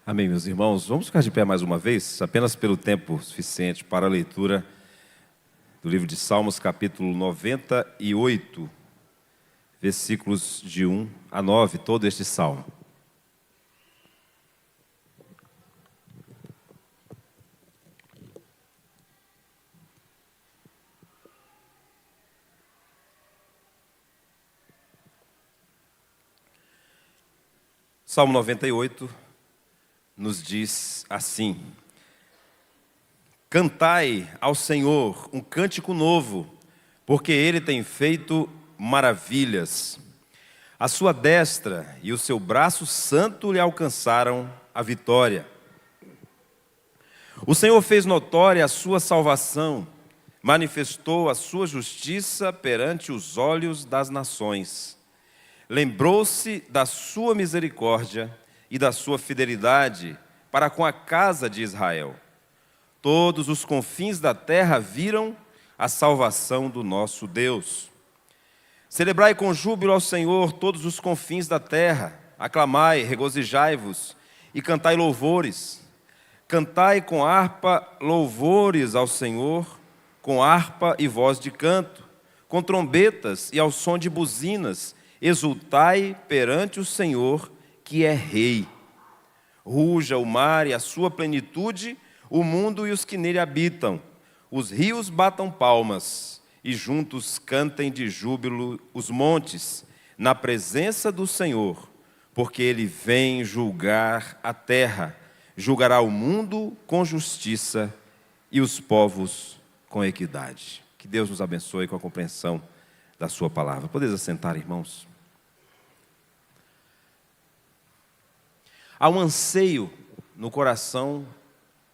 Amém, meus irmãos. Vamos ficar de pé mais uma vez, apenas pelo tempo suficiente para a leitura do livro de Salmos, capítulo 98, versículos de 1 a 9, todo este salmo. Salmo 98 nos diz assim: Cantai ao Senhor um cântico novo, porque Ele tem feito maravilhas. A sua destra e o seu braço santo lhe alcançaram a vitória. O Senhor fez notória a sua salvação, manifestou a sua justiça perante os olhos das nações. Lembrou-se da sua misericórdia e da sua fidelidade para com a casa de Israel. Todos os confins da terra viram a salvação do nosso Deus. Celebrai com júbilo ao Senhor todos os confins da terra. Aclamai, regozijai-vos e cantai louvores. Cantai com harpa louvores ao Senhor, com harpa e voz de canto, com trombetas e ao som de buzinas. Exultai perante o Senhor, que é Rei. Ruja o mar e a sua plenitude, o mundo e os que nele habitam. Os rios batam palmas, e juntos cantem de júbilo os montes, na presença do Senhor, porque Ele vem julgar a terra, julgará o mundo com justiça e os povos com equidade. Que Deus nos abençoe com a compreensão da sua palavra. Podeis assentar, irmãos? Há um anseio no coração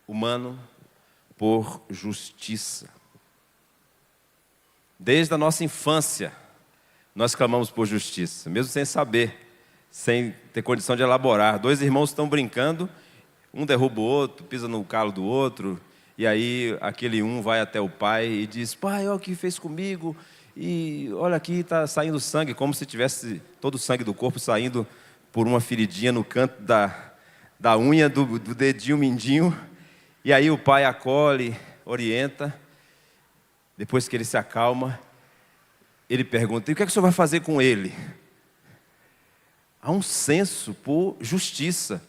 humano por justiça. Desde a nossa infância, nós clamamos por justiça, mesmo sem saber, sem ter condição de elaborar. Dois irmãos estão brincando, um derruba o outro, pisa no calo do outro, e aí aquele um vai até o pai e diz: pai, olha o que fez comigo, e olha aqui, está saindo sangue, como se tivesse todo o sangue do corpo saindo por uma feridinha no canto da unha do dedinho mindinho. E aí o pai acolhe, orienta. Depois que ele se acalma, ele pergunta: e o que é que o senhor vai fazer com ele? Há um senso por justiça,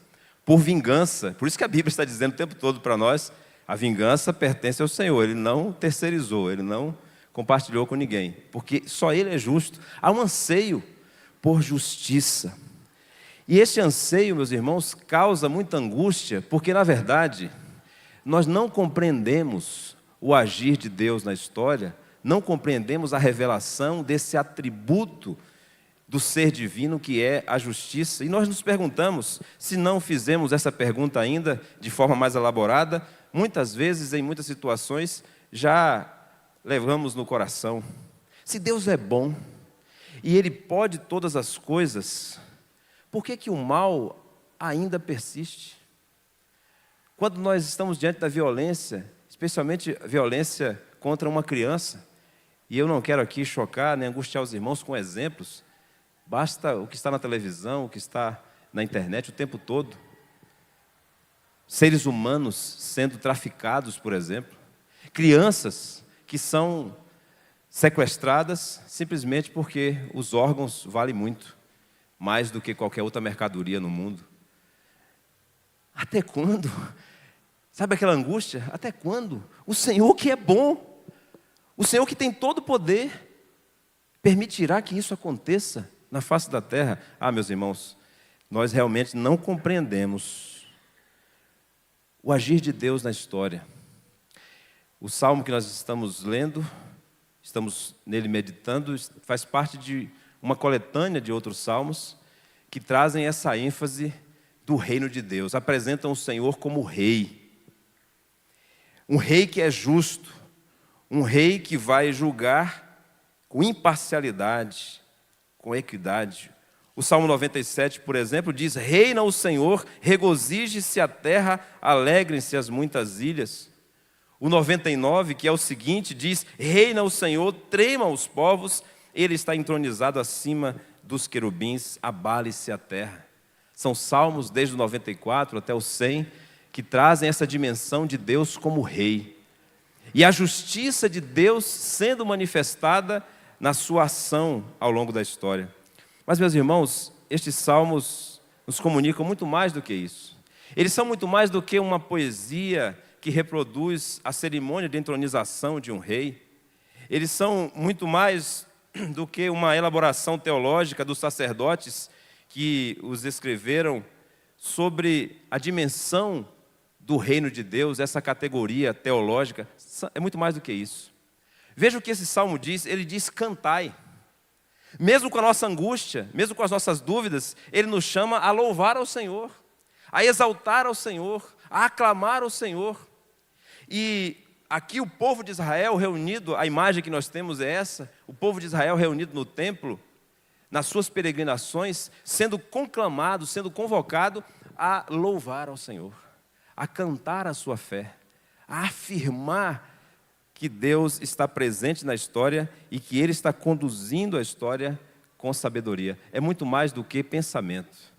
por vingança. Por isso que a Bíblia está dizendo o tempo todo para nós: a vingança pertence ao Senhor. Ele não terceirizou, Ele não compartilhou com ninguém, porque só Ele é justo. Há um anseio por justiça. E esse anseio, meus irmãos, causa muita angústia, porque, na verdade, nós não compreendemos o agir de Deus na história, não compreendemos a revelação desse atributo do ser divino que é a justiça. E nós nos perguntamos, se não fizemos essa pergunta ainda de forma mais elaborada, muitas vezes, em muitas situações, já levamos no coração: se Deus é bom e Ele pode todas as coisas, por que o mal ainda persiste? Quando nós estamos diante da violência, especialmente violência contra uma criança, e eu não quero aqui chocar nem angustiar os irmãos com exemplos, basta o que está na televisão, o que está na internet o tempo todo. Seres humanos sendo traficados, por exemplo. Crianças que são sequestradas simplesmente porque os órgãos valem muito, mais do que qualquer outra mercadoria no mundo. Até quando? Sabe aquela angústia? Até quando? O Senhor que é bom, o Senhor que tem todo o poder, permitirá que isso aconteça na face da terra? Ah, meus irmãos, nós realmente não compreendemos o agir de Deus na história. O salmo que nós estamos lendo, estamos nele meditando, faz parte de uma coletânea de outros salmos que trazem essa ênfase do reino de Deus, apresentam o Senhor como Rei. Um Rei que é justo, um Rei que vai julgar com imparcialidade, com equidade. O Salmo 97, por exemplo, diz: reina o Senhor, regozije-se a terra, alegrem-se as muitas ilhas. O 99, que é o seguinte, diz: reina o Senhor, tremam os povos, Ele está entronizado acima dos querubins, abale-se a terra. São salmos desde o 94 até o 100 que trazem essa dimensão de Deus como rei. E a justiça de Deus sendo manifestada na sua ação ao longo da história. Mas, meus irmãos, estes salmos nos comunicam muito mais do que isso. Eles são muito mais do que uma poesia que reproduz a cerimônia de entronização de um rei. Eles são muito mais do que uma elaboração teológica dos sacerdotes que os escreveram sobre a dimensão do reino de Deus, essa categoria teológica. É muito mais do que isso. Veja o que esse salmo diz, ele diz: cantai. Mesmo com a nossa angústia, mesmo com as nossas dúvidas, ele nos chama a louvar ao Senhor, a exaltar ao Senhor, a aclamar ao Senhor. E aqui o povo de Israel reunido, a imagem que nós temos é essa, o povo de Israel reunido no templo, nas suas peregrinações, sendo conclamado, sendo convocado a louvar ao Senhor, a cantar a sua fé, a afirmar que Deus está presente na história e que Ele está conduzindo a história com sabedoria. É muito mais do que pensamento.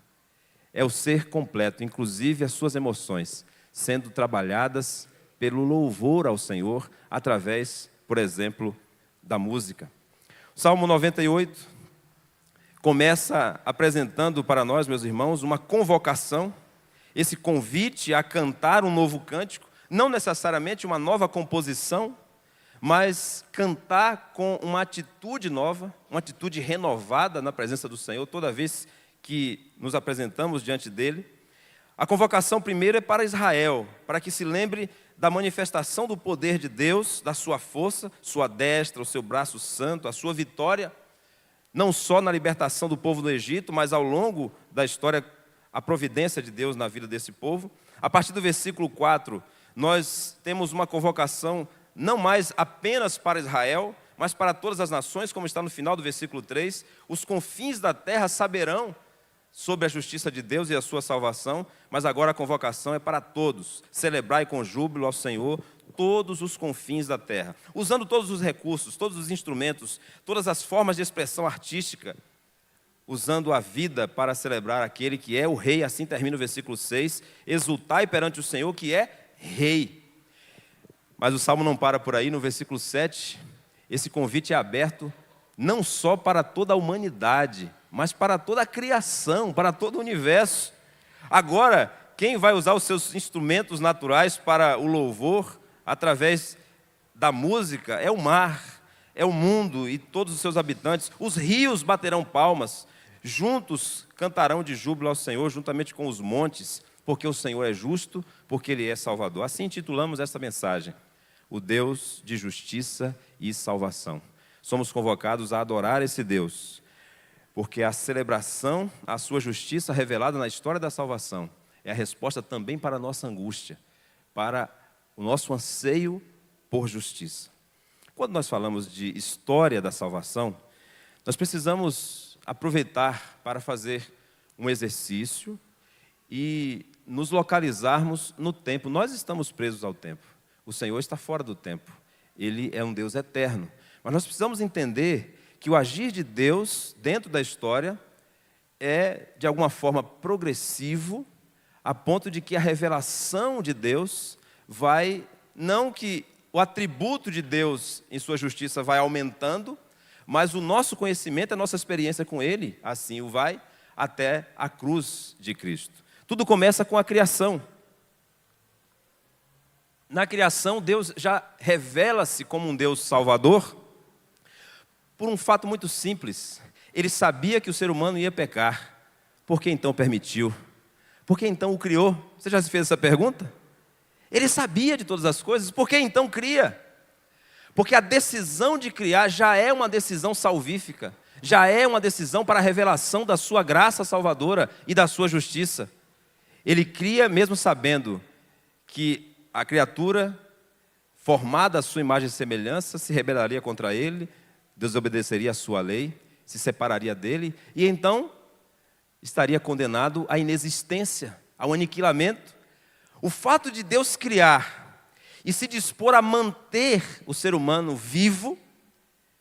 É o ser completo, inclusive as suas emoções, sendo trabalhadas pelo louvor ao Senhor, através, por exemplo, da música. O Salmo 98 começa apresentando para nós, meus irmãos, uma convocação, esse convite a cantar um novo cântico, não necessariamente uma nova composição, mas cantar com uma atitude nova, uma atitude renovada na presença do Senhor, toda vez que nos apresentamos diante dEle. A convocação primeiro é para Israel, para que se lembre da manifestação do poder de Deus, da sua força, sua destra, o seu braço santo, a sua vitória, não só na libertação do povo do Egito, mas ao longo da história, a providência de Deus na vida desse povo. A partir do versículo 4, nós temos uma convocação não mais apenas para Israel, mas para todas as nações, como está no final do versículo 3, os confins da terra saberão sobre a justiça de Deus e a sua salvação, mas agora a convocação é para todos. Celebrai com júbilo ao Senhor todos os confins da terra, usando todos os recursos, todos os instrumentos, todas as formas de expressão artística, usando a vida para celebrar aquele que é o rei. Assim termina o versículo 6, exultai perante o Senhor que é rei. Mas o Salmo não para por aí. No versículo 7, esse convite é aberto não só para toda a humanidade, mas para toda a criação, para todo o universo. Agora, quem vai usar os seus instrumentos naturais para o louvor, através da música, é o mar, é o mundo e todos os seus habitantes. Os rios baterão palmas, juntos cantarão de júbilo ao Senhor, juntamente com os montes, porque o Senhor é justo, porque Ele é Salvador. Assim intitulamos esta mensagem: o Deus de justiça e salvação. Somos convocados a adorar esse Deus, porque a celebração à sua justiça revelada na história da salvação é a resposta também para a nossa angústia, para o nosso anseio por justiça. Quando nós falamos de história da salvação, nós precisamos aproveitar para fazer um exercício e nos localizarmos no tempo. Nós estamos presos ao tempo. O Senhor está fora do tempo. Ele é um Deus eterno. Mas nós precisamos entender que o agir de Deus dentro da história é, de alguma forma, progressivo, a ponto de que a revelação de Deus vai, não que o atributo de Deus em sua justiça vai aumentando, mas o nosso conhecimento, a nossa experiência com Ele, assim o vai, até a cruz de Cristo. Tudo começa com a criação. Na criação, Deus já revela-se como um Deus salvador por um fato muito simples. Ele sabia que o ser humano ia pecar. Por que então permitiu? Por que então o criou? Você já se fez essa pergunta? Ele sabia de todas as coisas, por que então cria? Porque a decisão de criar já é uma decisão salvífica, já é uma decisão para a revelação da sua graça salvadora e da sua justiça. Ele cria mesmo sabendo que a criatura, formada à sua imagem e semelhança, se rebelaria contra ele, desobedeceria a sua lei, se separaria dele, e então estaria condenado à inexistência, ao aniquilamento. O fato de Deus criar e se dispor a manter o ser humano vivo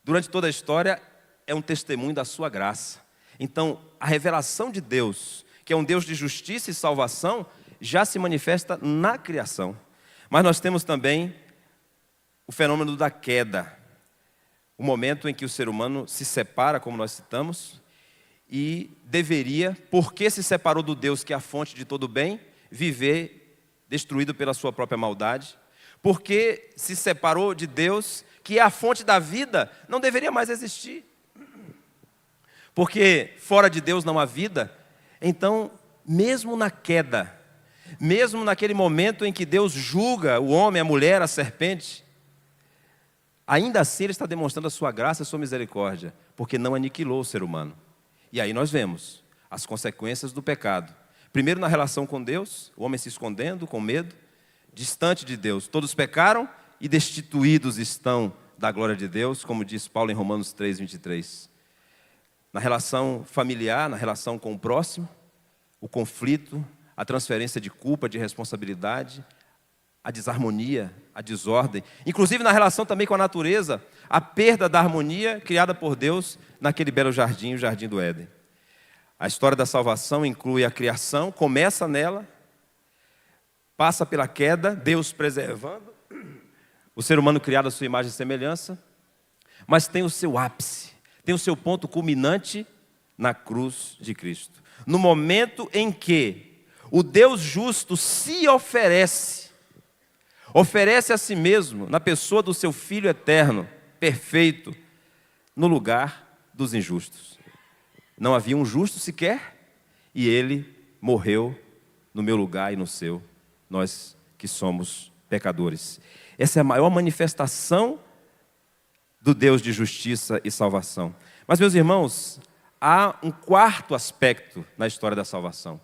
durante toda a história é um testemunho da sua graça. Então, a revelação de Deus, que é um Deus de justiça e salvação, já se manifesta na criação. Mas nós temos também o fenômeno da queda, o momento em que o ser humano se separa, como nós citamos, e deveria, porque se separou do Deus que é a fonte de todo bem, viver destruído pela sua própria maldade. Porque se separou de Deus, que é a fonte da vida, não deveria mais existir. Porque fora de Deus não há vida. Então, mesmo na queda, mesmo naquele momento em que Deus julga o homem, a mulher, a serpente, ainda assim Ele está demonstrando a sua graça e a sua misericórdia, porque não aniquilou o ser humano. E aí nós vemos as consequências do pecado. Primeiro na relação com Deus, o homem se escondendo com medo, distante de Deus. Todos pecaram e destituídos estão da glória de Deus, como diz Paulo em Romanos 3, 23. Na relação familiar, na relação com o próximo, o conflito, a transferência de culpa, de responsabilidade, a desarmonia, a desordem. Inclusive na relação também com a natureza, a perda da harmonia criada por Deus naquele belo jardim, o Jardim do Éden. A história da salvação inclui a criação, começa nela, passa pela queda, Deus preservando, o ser humano criado à sua imagem e semelhança, mas tem o seu ápice, tem o seu ponto culminante na cruz de Cristo. No momento em que o Deus justo se oferece a si mesmo, na pessoa do seu Filho eterno, perfeito, no lugar dos injustos. Não havia um justo sequer, e Ele morreu no meu lugar e no seu, nós que somos pecadores. Essa é a maior manifestação do Deus de justiça e salvação. Mas, meus irmãos, há um quarto aspecto na história da salvação,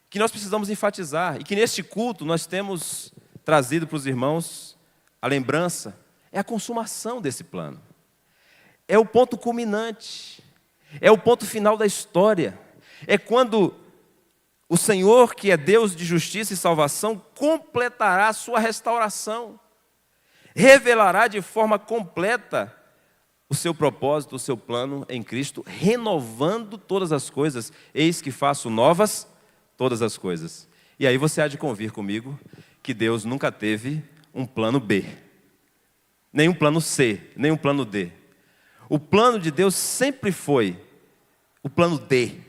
que nós precisamos enfatizar, e que neste culto nós temos trazido para os irmãos a lembrança, é a consumação desse plano. É o ponto culminante, é o ponto final da história. É quando o Senhor, que é Deus de justiça e salvação, completará a sua restauração, revelará de forma completa o seu propósito, o seu plano em Cristo, renovando todas as coisas. Eis que faço novas todas as coisas. E aí você há de convir comigo que Deus nunca teve um plano B, nem um plano C, nem um plano D. O plano de Deus sempre foi o plano D,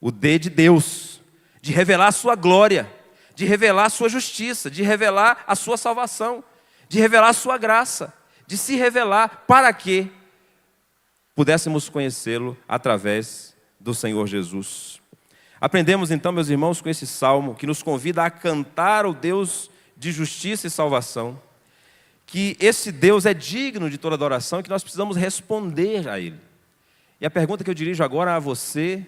o D de Deus, de revelar a sua glória, de revelar a sua justiça, de revelar a sua salvação, de revelar a sua graça, de se revelar para que pudéssemos conhecê-lo através do Senhor Jesus. Aprendemos então, meus irmãos, com esse salmo que nos convida a cantar ao Deus de justiça e salvação, que esse Deus é digno de toda adoração e que nós precisamos responder a Ele. E a pergunta que eu dirijo agora a você,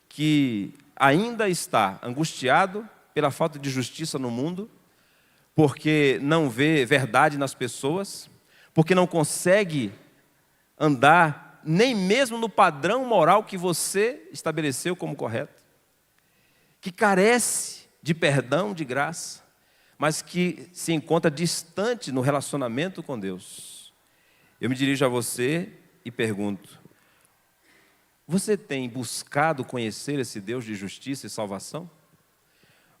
que ainda está angustiado pela falta de justiça no mundo, porque não vê verdade nas pessoas, porque não consegue andar nem mesmo no padrão moral que você estabeleceu como correto, que carece de perdão, de graça, mas que se encontra distante no relacionamento com Deus. Eu me dirijo a você e pergunto: você tem buscado conhecer esse Deus de justiça e salvação?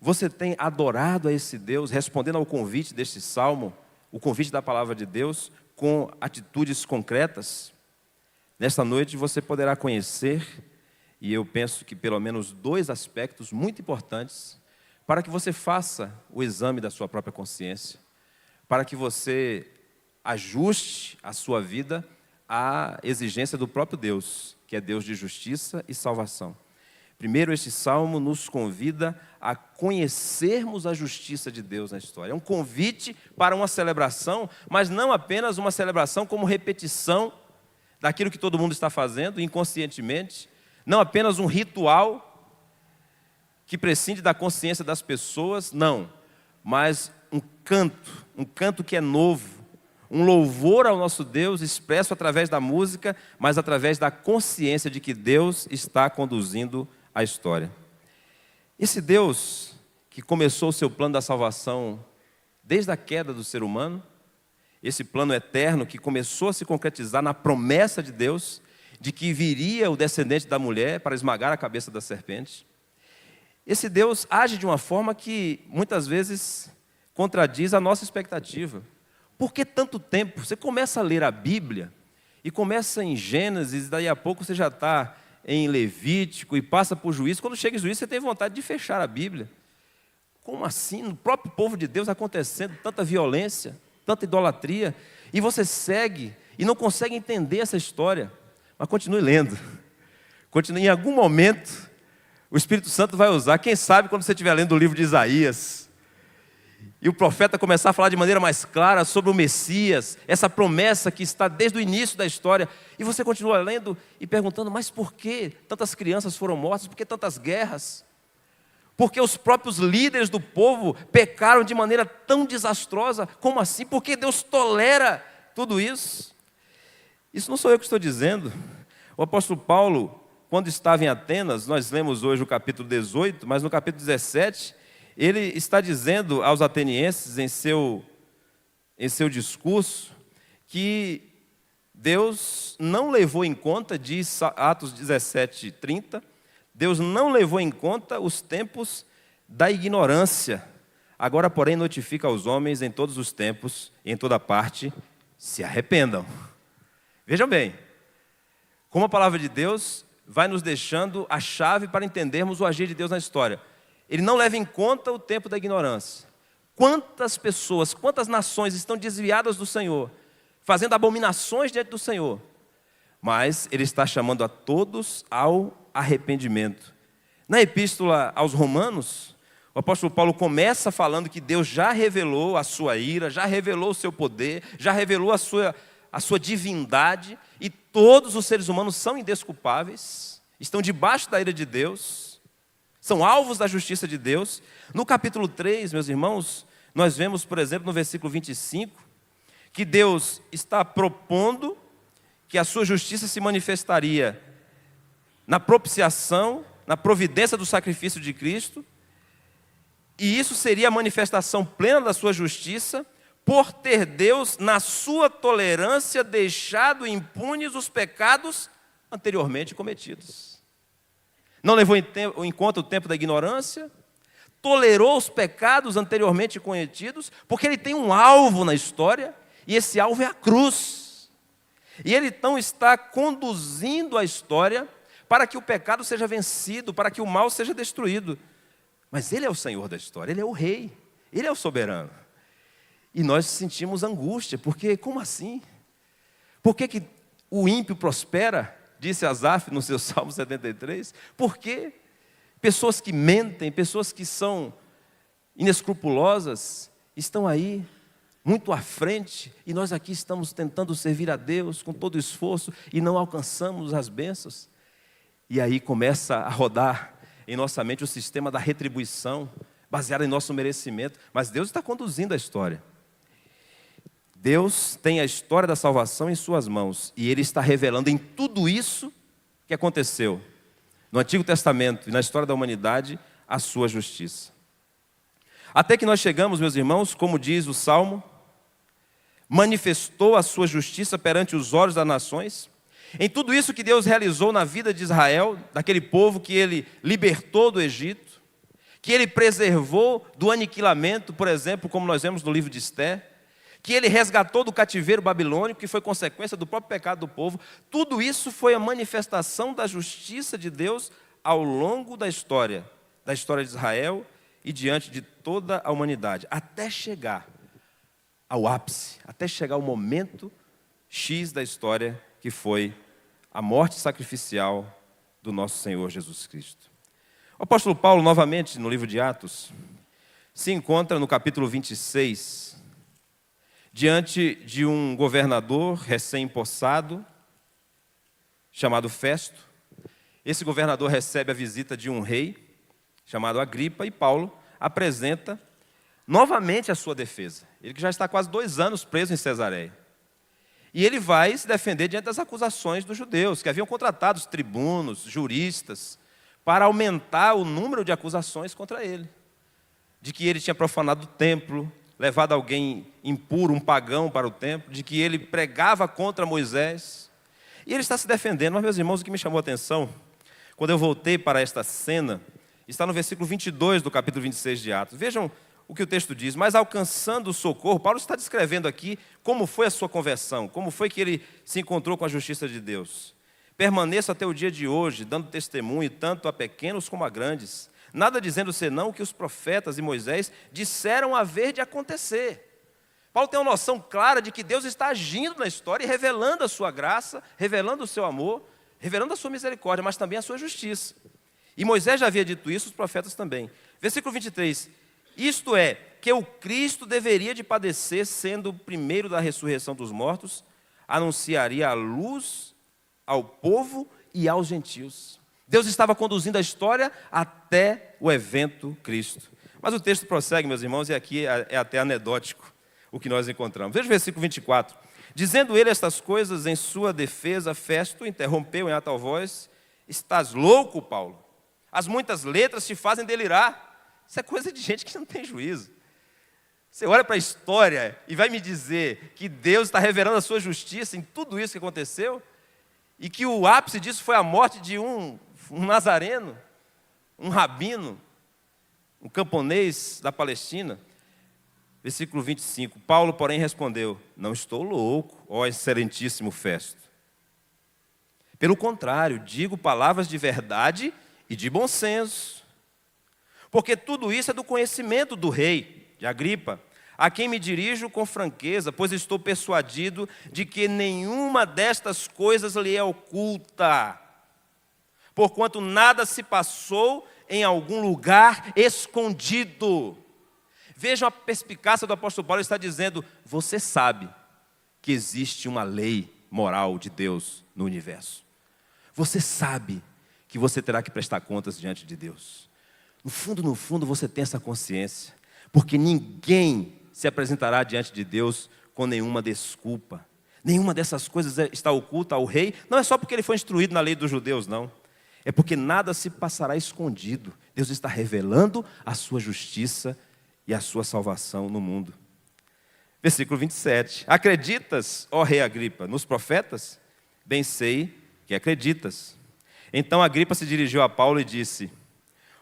Você tem adorado a esse Deus, respondendo ao convite deste salmo, o convite da palavra de Deus, com atitudes concretas? Nesta noite você poderá conhecer, e eu penso que pelo menos 2 aspectos muito importantes, para que você faça o exame da sua própria consciência, para que você ajuste a sua vida à exigência do próprio Deus, que é Deus de justiça e salvação. Primeiro, este salmo nos convida a conhecermos a justiça de Deus na história. É um convite para uma celebração, mas não apenas uma celebração como repetição daquilo que todo mundo está fazendo inconscientemente, não apenas um ritual que prescinde da consciência das pessoas, não, mas um canto que é novo, um louvor ao nosso Deus expresso através da música, mas através da consciência de que Deus está conduzindo a história. Esse Deus que começou o seu plano da salvação desde a queda do ser humano, esse plano eterno que começou a se concretizar na promessa de Deus, de que viria o descendente da mulher para esmagar a cabeça da serpente. esse Deus age de uma forma que muitas vezes contradiz a nossa expectativa. Por que tanto tempo? Você começa a ler a Bíblia e começa em Gênesis, e daí a pouco você já está em Levítico e passa por Juízo. Quando chega em Juízo, você tem vontade de fechar a Bíblia. Como assim? No próprio povo de Deus acontecendo tanta violência, tanta idolatria, e você segue e não consegue entender essa história. Mas continue lendo. Continue. Em algum momento, o Espírito Santo vai usar. Quem sabe quando você estiver lendo o livro de Isaías, e o profeta começar a falar de maneira mais clara sobre o Messias, essa promessa que está desde o início da história, e você continua lendo e perguntando, mas por que tantas crianças foram mortas? Por que tantas guerras? Porque os próprios líderes do povo pecaram de maneira tão desastrosa. Como assim? Por que Deus tolera tudo isso? Isso não sou eu que estou dizendo. O apóstolo Paulo, quando estava em Atenas, nós lemos hoje o capítulo 18, mas no capítulo 17, ele está dizendo aos atenienses em seu discurso que Deus não levou em conta, diz Atos 17:30, Deus não levou em conta os tempos da ignorância. Agora, porém, notifica aos homens em todos os tempos e em toda parte, se arrependam. Vejam bem, como a palavra de Deus vai nos deixando a chave para entendermos o agir de Deus na história. Ele não leva em conta o tempo da ignorância. Quantas pessoas, quantas nações estão desviadas do Senhor, fazendo abominações diante do Senhor. Mas Ele está chamando a todos ao arrependimento. Na epístola aos Romanos, o apóstolo Paulo começa falando que Deus já revelou a sua ira, já revelou o seu poder, já revelou a sua divindade, e todos os seres humanos são indesculpáveis, estão debaixo da ira de Deus, são alvos da justiça de Deus. No capítulo 3, meus irmãos, nós vemos, por exemplo, no versículo 25, que Deus está propondo que a sua justiça se manifestaria na propiciação, na providência do sacrifício de Cristo, e isso seria a manifestação plena da sua justiça, por ter Deus, na sua tolerância, deixado impunes os pecados anteriormente cometidos. Não levou em conta o tempo da ignorância, tolerou os pecados anteriormente cometidos, porque Ele tem um alvo na história, e esse alvo é a cruz. E Ele então está conduzindo a história para que o pecado seja vencido, para que o mal seja destruído. Mas Ele é o Senhor da história, Ele é o Rei, Ele é o soberano. E nós sentimos angústia, porque como assim? Por que o ímpio prospera? Disse Asaf no seu Salmo 73. Por quê? Pessoas que mentem, pessoas que são inescrupulosas, estão aí muito à frente, e nós aqui estamos tentando servir a Deus com todo esforço e não alcançamos as bênçãos. E aí começa a rodar em nossa mente o sistema da retribuição, baseado em nosso merecimento. Mas Deus está conduzindo a história. Deus tem a história da salvação em suas mãos, e Ele está revelando em tudo isso que aconteceu no Antigo Testamento e na história da humanidade a sua justiça. Até que nós chegamos, meus irmãos, como diz o Salmo, manifestou a sua justiça perante os olhos das nações. Em tudo isso que Deus realizou na vida de Israel, daquele povo que Ele libertou do Egito, que Ele preservou do aniquilamento, por exemplo, como nós vemos no livro de Esther, que Ele resgatou do cativeiro babilônico, que foi consequência do próprio pecado do povo. Tudo isso foi a manifestação da justiça de Deus ao longo da história de Israel e diante de toda a humanidade, até chegar ao ápice, até chegar ao momento X da história, que foi a morte sacrificial do nosso Senhor Jesus Cristo. O apóstolo Paulo, novamente, no livro de Atos, se encontra no capítulo 26, diante de um governador recém-empossado, chamado Festo. Esse governador recebe a visita de um rei, chamado Agripa, e Paulo apresenta novamente a sua defesa. Ele que já está quase 2 anos preso em Cesareia. E ele vai se defender diante das acusações dos judeus, que haviam contratado os tribunos, juristas, para aumentar o número de acusações contra ele. De que ele tinha profanado o templo, levado alguém impuro, um pagão, para o templo, de que ele pregava contra Moisés. E ele está se defendendo. Mas, meus irmãos, o que me chamou a atenção, quando eu voltei para esta cena, está no versículo 22 do capítulo 26 de Atos. Vejam o que o texto diz: mas alcançando o socorro, Paulo está descrevendo aqui como foi a sua conversão, como foi que ele se encontrou com a justiça de Deus. Permaneço até o dia de hoje, dando testemunho tanto a pequenos como a grandes, nada dizendo senão o que os profetas e Moisés disseram haver de acontecer. Paulo tem uma noção clara de que Deus está agindo na história e revelando a sua graça, revelando o seu amor, revelando a sua misericórdia, mas também a sua justiça. E Moisés já havia dito isso, os profetas também. Versículo 23, isto é, que o Cristo deveria de padecer, sendo o primeiro da ressurreição dos mortos, anunciaria a luz ao povo e aos gentios. Deus estava conduzindo a história até o evento Cristo. Mas o texto prossegue, meus irmãos, e aqui é até anedótico o que nós encontramos. Veja o versículo 24. Dizendo ele estas coisas em sua defesa, Festo interrompeu em alta voz: estás louco, Paulo? As muitas letras te fazem delirar. Isso é coisa de gente que não tem juízo. Você olha para a história e vai me dizer que Deus está revelando a sua justiça em tudo isso que aconteceu? E que o ápice disso foi a morte de um nazareno, um rabino, um camponês da Palestina? Versículo 25, Paulo, porém, respondeu: não estou louco, ó excelentíssimo Festo. Pelo contrário, digo palavras de verdade e de bom senso. Porque tudo isso é do conhecimento do rei, de Agripa, a quem me dirijo com franqueza, pois estou persuadido de que nenhuma destas coisas lhe é oculta, porquanto nada se passou em algum lugar escondido. Vejam a perspicácia do apóstolo Paulo, ele está dizendo: você sabe que existe uma lei moral de Deus no universo. Você sabe que você terá que prestar contas diante de Deus. No fundo, você tem essa consciência, porque ninguém se apresentará diante de Deus com nenhuma desculpa. Nenhuma dessas coisas está oculta ao rei, não é só porque ele foi instruído na lei dos judeus, não. É porque nada se passará escondido. Deus está revelando a sua justiça e a sua salvação no mundo. Versículo 27. Acreditas, ó rei Agripa, nos profetas? Bem sei que acreditas. Então Agripa se dirigiu a Paulo e disse: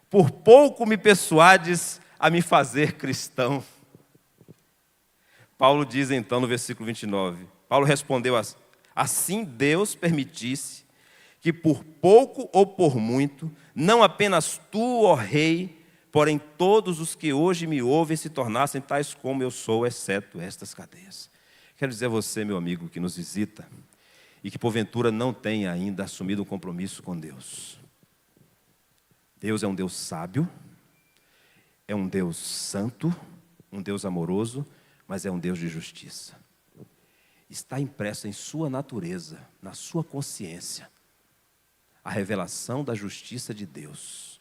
por pouco me persuades a me fazer cristão. Paulo diz então no versículo 29. Paulo respondeu: assim Deus permitisse que por pouco ou por muito, não apenas tu, ó rei, porém todos os que hoje me ouvem se tornassem tais como eu sou, exceto estas cadeias. Quero dizer a você, meu amigo, que nos visita e que porventura não tenha ainda assumido um compromisso com Deus. Deus é um Deus sábio, é um Deus santo, um Deus amoroso, mas é um Deus de justiça. Está impresso em sua natureza, na sua consciência, a revelação da justiça de Deus.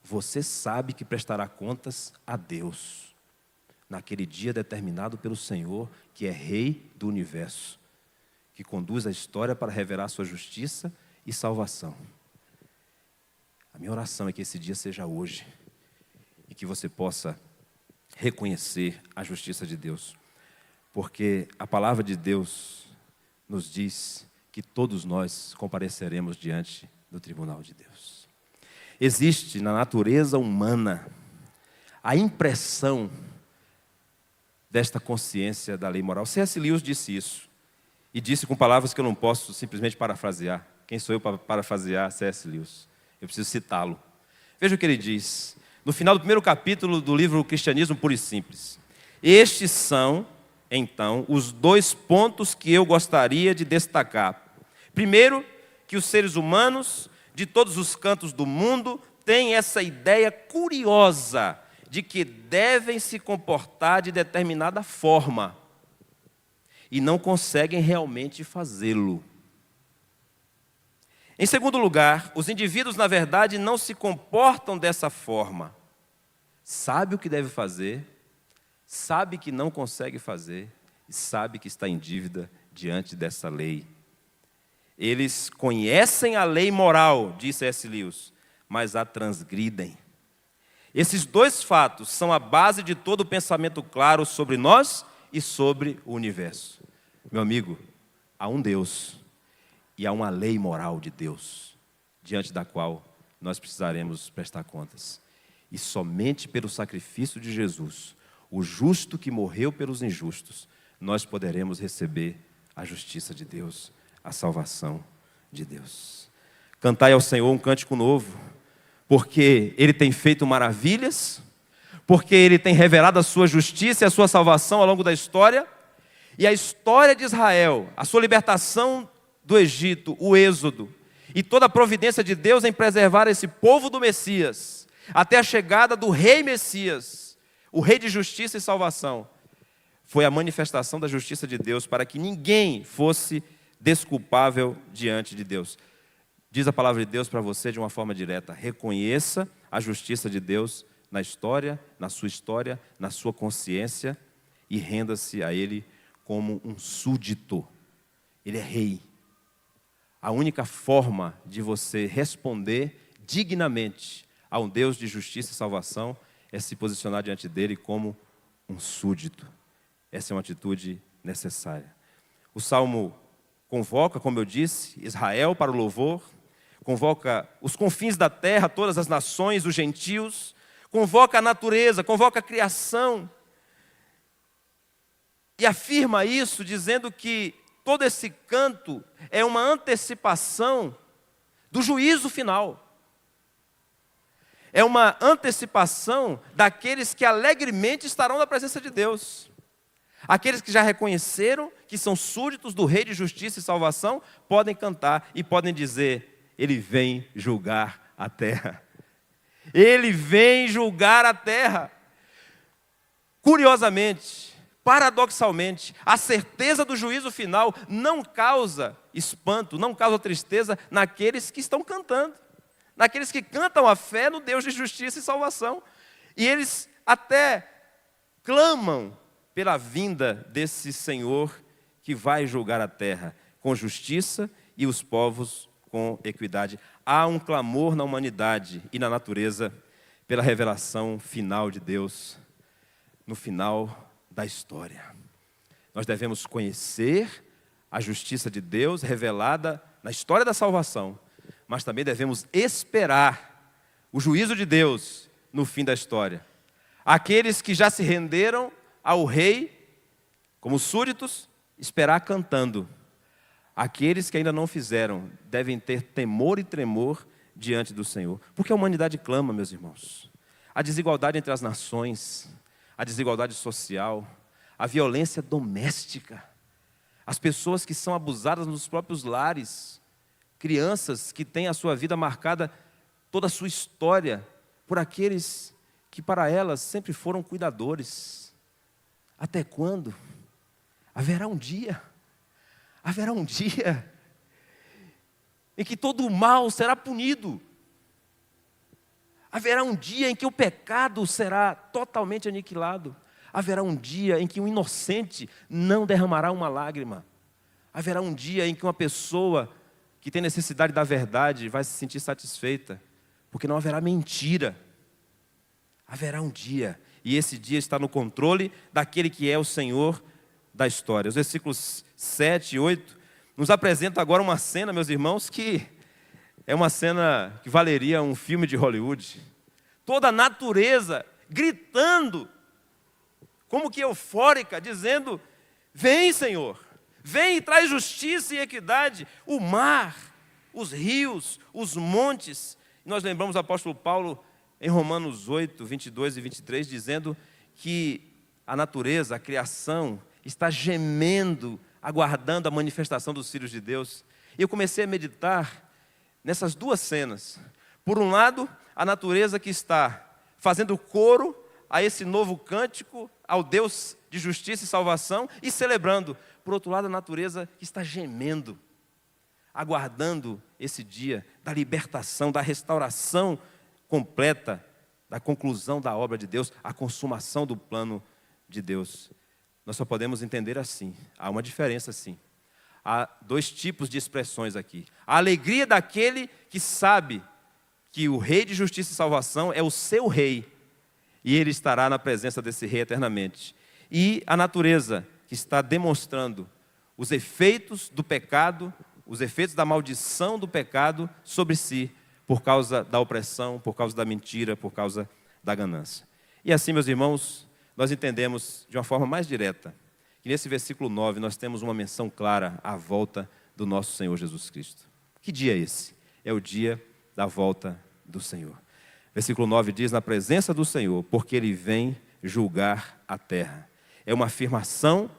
Você sabe que prestará contas a Deus naquele dia determinado pelo Senhor, que é Rei do universo, que conduz a história para revelar sua justiça e salvação. A minha oração é que esse dia seja hoje e que você possa reconhecer a justiça de Deus, porque a palavra de Deus nos diz que todos nós compareceremos diante do tribunal de Deus. Existe na natureza humana a impressão desta consciência da lei moral. C.S. Lewis disse isso, e disse com palavras que eu não posso simplesmente parafrasear. Quem sou eu para parafrasear C.S. Lewis? Eu preciso citá-lo. Veja o que ele diz, no final do primeiro capítulo do livro Cristianismo Puro e Simples. Estes são, então, os dois pontos que eu gostaria de destacar. Primeiro, que os seres humanos de todos os cantos do mundo têm essa ideia curiosa de que devem se comportar de determinada forma e não conseguem realmente fazê-lo. Em segundo lugar, os indivíduos, na verdade, não se comportam dessa forma. Sabe o que deve fazer, sabe que não consegue fazer e sabe que está em dívida diante dessa lei. Eles conhecem a lei moral, disse C.S. Lewis, mas a transgridem. Esses dois fatos são a base de todo o pensamento claro sobre nós e sobre o universo. Meu amigo, há um Deus e há uma lei moral de Deus, diante da qual nós precisaremos prestar contas. E somente pelo sacrifício de Jesus, o justo que morreu pelos injustos, nós poderemos receber a justiça de Deus, a salvação de Deus. Cantai ao Senhor um cântico novo, porque Ele tem feito maravilhas, porque Ele tem revelado a sua justiça e a sua salvação ao longo da história, e a história de Israel, a sua libertação do Egito, o êxodo, e toda a providência de Deus em preservar esse povo do Messias, até a chegada do Rei Messias, o Rei de justiça e salvação, foi a manifestação da justiça de Deus para que ninguém fosse desculpável diante de Deus. Diz a palavra de Deus para você de uma forma direta: reconheça a justiça de Deus na história, na sua consciência, e renda-se a Ele como um súdito. Ele é rei. A única forma de você responder dignamente a um Deus de justiça e salvação é se posicionar diante dele como um súdito. Essa é uma atitude necessária. O Salmo convoca, como eu disse, Israel para o louvor, convoca os confins da terra, todas as nações, os gentios, convoca a natureza, convoca a criação, e afirma isso dizendo que todo esse canto é uma antecipação do juízo final. É uma antecipação daqueles que alegremente estarão na presença de Deus. Aqueles que já reconheceram que são súditos do Rei de justiça e salvação, podem cantar e podem dizer: Ele vem julgar a terra. Ele vem julgar a terra. Curiosamente, paradoxalmente, a certeza do juízo final não causa espanto, não causa tristeza naqueles que estão cantando, naqueles que cantam a fé no Deus de justiça e salvação. E eles até clamam pela vinda desse Senhor que vai julgar a terra com justiça e os povos com equidade. Há um clamor na humanidade e na natureza pela revelação final de Deus no final da história. Nós devemos conhecer a justiça de Deus revelada na história da salvação, mas também devemos esperar o juízo de Deus no fim da história. Aqueles que já se renderam ao rei, como súditos, esperar cantando. Aqueles que ainda não fizeram, devem ter temor e tremor diante do Senhor. Porque a humanidade clama, meus irmãos. A desigualdade entre as nações, a desigualdade social, a violência doméstica, as pessoas que são abusadas nos próprios lares, crianças que têm a sua vida marcada, toda a sua história, por aqueles que para elas sempre foram cuidadores. Até quando? Haverá um dia em que todo o mal será punido. Haverá um dia em que o pecado será totalmente aniquilado. Haverá um dia em que um inocente não derramará uma lágrima. Haverá um dia em que uma pessoa que tem necessidade da verdade vai se sentir satisfeita, porque não haverá mentira. Haverá um dia, e esse dia está no controle daquele que é o Senhor da história. Os versículos 7 e 8 nos apresentam agora uma cena, meus irmãos, que é uma cena que valeria um filme de Hollywood. Toda a natureza gritando, como que eufórica, dizendo: vem, Senhor, vem e traz justiça e equidade. O mar, os rios, os montes. Nós lembramos o apóstolo Paulo em Romanos 8, 22 e 23, dizendo que a natureza, a criação, está gemendo, aguardando a manifestação dos filhos de Deus. E eu comecei a meditar nessas duas cenas. Por um lado, a natureza que está fazendo coro a esse novo cântico, ao Deus de justiça e salvação, e celebrando. Por outro lado, a natureza que está gemendo, aguardando esse dia da libertação, da restauração completa, da conclusão da obra de Deus, a consumação do plano de Deus. Nós só podemos entender assim. Há uma diferença sim. Há dois tipos de expressões aqui. A alegria daquele que sabe que o Rei de justiça e salvação é o seu Rei, e ele estará na presença desse Rei eternamente. E a natureza que está demonstrando os efeitos do pecado, os efeitos da maldição do pecado sobre si, por causa da opressão, por causa da mentira, por causa da ganância. E assim, meus irmãos, nós entendemos de uma forma mais direta que nesse versículo 9 nós temos uma menção clara à volta do nosso Senhor Jesus Cristo. Que dia é esse? É o dia da volta do Senhor. Versículo 9 diz: na presença do Senhor, porque Ele vem julgar a terra. É uma afirmação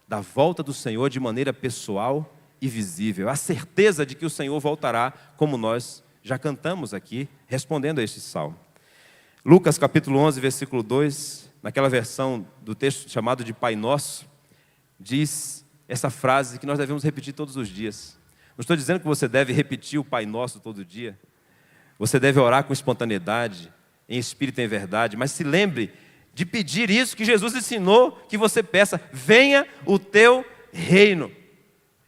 da volta do Senhor de maneira pessoal e visível. A certeza de que o Senhor voltará, como nós já cantamos aqui, respondendo a este salmo. Lucas capítulo 11, versículo 2, naquela versão do texto chamado de Pai Nosso, diz essa frase que nós devemos repetir todos os dias. Não estou dizendo que você deve repetir o Pai Nosso todo dia. Você deve orar com espontaneidade, em espírito e em verdade, mas se lembre de pedir isso que Jesus ensinou que você peça: venha o teu reino.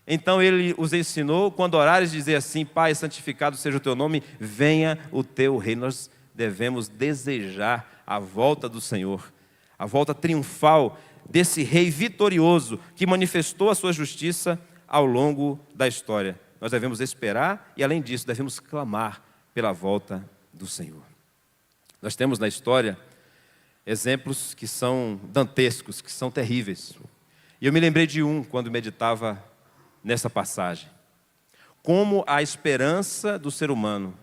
Então Ele os ensinou, quando orares, dizer assim: Pai, santificado seja o teu nome, venha o teu reino. Nós devemos desejar a volta do Senhor, a volta triunfal desse rei vitorioso que manifestou a sua justiça ao longo da história. Nós devemos esperar e, além disso, devemos clamar pela volta do Senhor. Nós temos na história exemplos que são dantescos, que são terríveis. E eu me lembrei de um quando meditava nessa passagem. Como a esperança do ser humano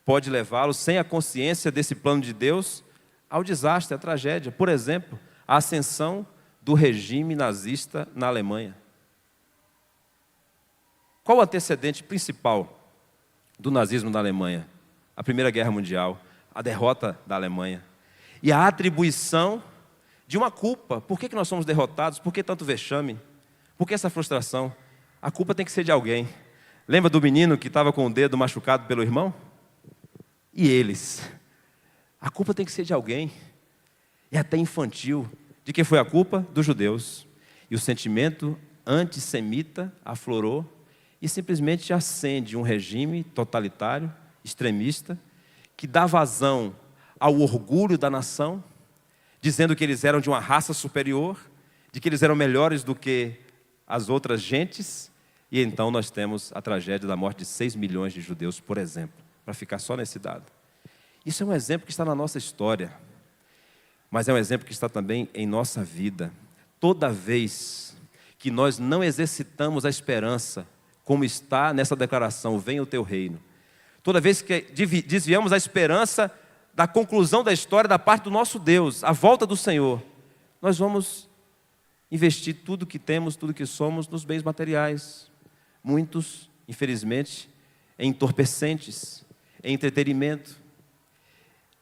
pode levá-lo, sem a consciência desse plano de Deus, ao desastre, à tragédia. Por exemplo, a ascensão do regime nazista na Alemanha. Qual o antecedente principal do nazismo na Alemanha? A Primeira Guerra Mundial, a derrota da Alemanha. E a atribuição de uma culpa. Por que nós somos derrotados? Por que tanto vexame? Por que essa frustração? A culpa tem que ser de alguém. Lembra do menino que estava com o dedo machucado pelo irmão? E eles? A culpa tem que ser de alguém. É até infantil. De quem foi a culpa? Dos judeus. E o sentimento antissemita aflorou e simplesmente acende um regime totalitário, extremista, que dá vazão ao orgulho da nação, dizendo que eles eram de uma raça superior, de que eles eram melhores do que as outras gentes. E então nós temos a tragédia da morte de 6 milhões de judeus, por exemplo, para ficar só nesse dado. Isso é um exemplo que está na nossa história, mas é um exemplo que está também em nossa vida. Toda vez que nós não exercitamos a esperança, como está nessa declaração: venha o teu reino, toda vez que desviamos a esperança da conclusão da história da parte do nosso Deus, a volta do Senhor, nós vamos investir tudo que temos, tudo que somos nos bens materiais. Muitos, infelizmente, em entorpecentes, em entretenimento.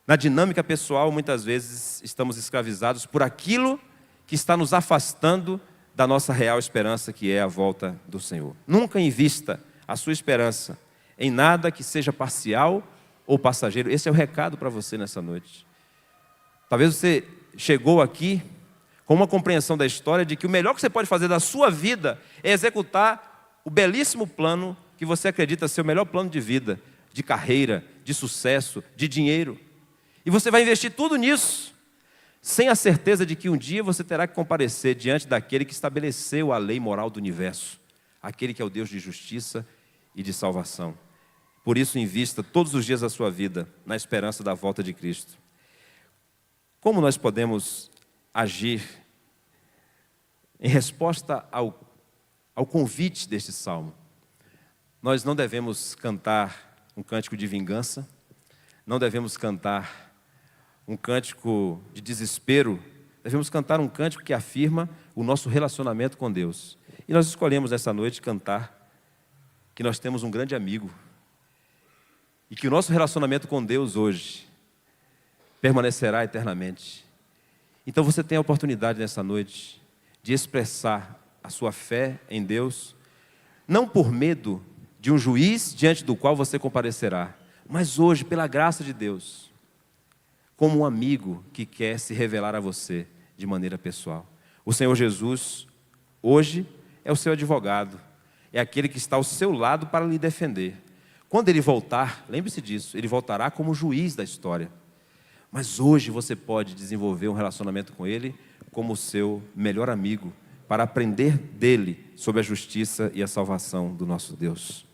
Na dinâmica pessoal, muitas vezes estamos escravizados por aquilo que está nos afastando da nossa real esperança, que é a volta do Senhor. Nunca invista a sua esperança em nada que seja parcial ou passageiro. Esse é o recado para você nessa noite. Talvez você chegou aqui com uma compreensão da história de que o melhor que você pode fazer da sua vida é executar o belíssimo plano que você acredita ser o melhor plano de vida, de carreira, de sucesso, de dinheiro. E você vai investir tudo nisso, sem a certeza de que um dia você terá que comparecer diante daquele que estabeleceu a lei moral do universo, aquele que é o Deus de justiça e de salvação. Por isso, invista todos os dias da sua vida na esperança da volta de Cristo. Como nós podemos agir em resposta ao convite deste salmo? Nós não devemos cantar um cântico de vingança, não devemos cantar um cântico de desespero, devemos cantar um cântico que afirma o nosso relacionamento com Deus. E nós escolhemos nessa noite cantar que nós temos um grande amigo e que o nosso relacionamento com Deus hoje permanecerá eternamente. Então você tem a oportunidade nessa noite de expressar a sua fé em Deus, não por medo de um juiz diante do qual você comparecerá, mas hoje, pela graça de Deus, como um amigo que quer se revelar a você de maneira pessoal. O Senhor Jesus, hoje, é o seu advogado, é aquele que está ao seu lado para lhe defender. Quando Ele voltar, lembre-se disso, Ele voltará como juiz da história. Mas hoje você pode desenvolver um relacionamento com Ele como o seu melhor amigo, para aprender dele sobre a justiça e a salvação do nosso Deus.